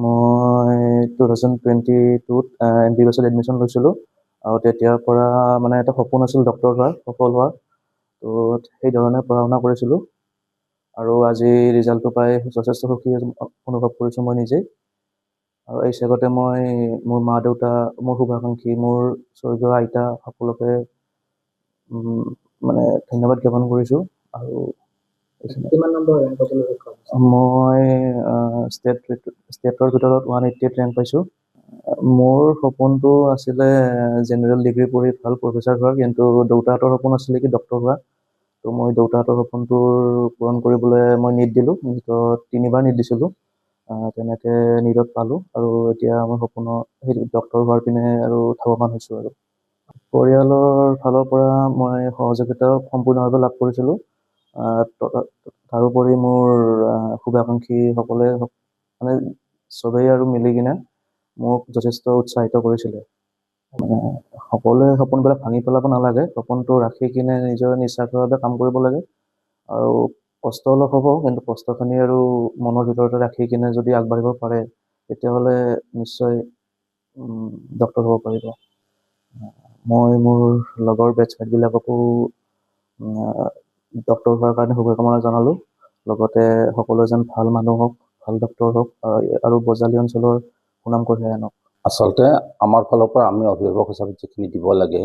মই 2022ত MBBSত এডমিশ্যন লৈছিলোঁ আৰু তেতিয়াৰ পৰা মানে এটা সপোন আছিল ডক্টৰ হোৱাৰ, সফল হোৱাৰ। তো সেই ধৰণে পঢ়া শুনা কৰিছিলোঁ আৰু আজি ৰিজাল্টটো পাই যথেষ্ট সুখী অনুভৱ কৰিছোঁ মই নিজেই। আৰু এই চেগতে মই মোৰ মা দেউতা, মোৰ শুভাকাংক্ষী, মোৰ স্বৰ্গীয় আইতা সকলোকে মানে ধন্যবাদ জ্ঞাপন কৰিছোঁ। আৰু কিমান নম্বৰ ৰেংক পাবলৈ সক্ষম হৈছে? মই ষ্টেটৰ ভিতৰত 188 ৰেংক পাইছোঁ। মোৰ সপোনটো আছিলে জেনেৰেল ডিগ্ৰী পঢ়ি ভাল প্ৰফেচাৰ হোৱাৰ, কিন্তু দেউতাহঁতৰ সপোন আছিলে কি ডক্টৰ হোৱা। তো মই দেউতাহঁতৰ সপোনটোৰ পূৰণ কৰিবলৈ মই নীট দিলোঁ। নীটত 3বাৰ নীট দিছিলোঁ। তেনেকৈ নীটত পালোঁ আৰু এতিয়া মই সপোনৰ সেই ডক্টৰ হোৱাৰ পিনে আৰু ধাৱমান হৈছোঁ। আৰু পৰিয়ালৰ ফালৰ পৰা মই সহযোগিতা সম্পূৰ্ণভাৱে লাভ কৰিছিলোঁ। তাৰোপৰি মোৰ শুভাকাংক্ষীসকলে মানে চবেই আৰু মিলি কিনে মোক যথেষ্ট উৎসাহিত কৰিছিলে। মানে সকলোৱে সপোনবিলাক ভাঙি পেলাব নালাগে, সপোনটো ৰাখি কিনে নিজৰ নিস্বাৰ্থভাৱে কাম কৰিব লাগে। আৰু কষ্ট অলপ হ'ব, কিন্তু কষ্টখিনি আৰু মনৰ ভিতৰতে ৰাখি কিনে যদি আগবাঢ়িব পাৰে তেতিয়াহ'লে নিশ্চয় ডক্টৰ হ'ব পাৰিব। মই মোৰ লগৰ বেটছমেটবিলাককো ডক্টৰ হোৱাৰ কাৰণে শুভকামনা জনালোঁ। লগতে সকলো এজন ভাল মানুহ হওক, ভাল ডক্টৰ হওক আৰু বজালী অঞ্চলৰ সুনাম কঢ়িয়াই আনক। আচলতে আমাৰ ফালৰ পৰা আমি অভিভাৱক হিচাপে যিখিনি দিব লাগে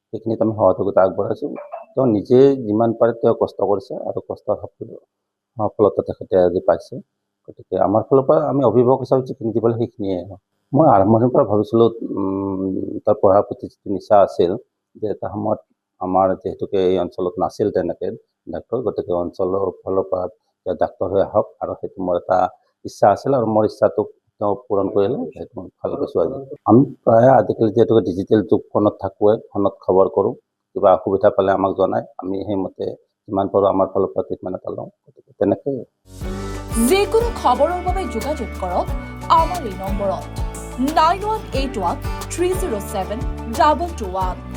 সেইখিনিত আমি সহযোগিতা আগবঢ়াইছোঁ। তেওঁ নিজে যিমান পাৰে তেওঁ কষ্ট কৰিছে আৰু কষ্টৰ সফলতা তেখেতে আজি পাইছে। গতিকে আমাৰ ফালৰ পৰা আমি অভিভাৱক হিচাপে যিখিনি দিব লাগে সেইখিনিয়ে। মই আৰম্ভণিৰ পৰা ভাবিছিলোঁ তাৰ পঢ়াৰ প্ৰতি যিটো নিচা আছিল, যে এটা সময়ত আমাৰ যিহেতুকে এই অঞ্চলত নাছিল তেনেকৈ ডাক্তৰ, গতিকে অঞ্চলৰ ফালৰ পৰা ডাক্তৰ হৈ আহক, আৰু সেইটো মোৰ এটা ইচ্ছা আছিল আৰু মোৰ ইচ্ছাটোক তেওঁ পূৰণ কৰিলে, সেইটো মই ভাল পাইছোঁ। আজি আমি প্ৰায় আজিকালি যিহেতুকে ডিজিটেল যুগ, ফোনত থাকোঁৱে, ফোনত খবৰ কৰোঁ, কিবা অসুবিধা পালে আমাক জনায়, আমি সেইমতে যিমান পাৰোঁ আমাৰ ফালৰ পৰা ট্ৰিটমেণ্ট এটা লওঁ। গতিকে তেনেকৈ যিকোনো খবৰৰ বাবে যোগাযোগ কৰক আমাৰ এই নম্বৰত 9181 307 221।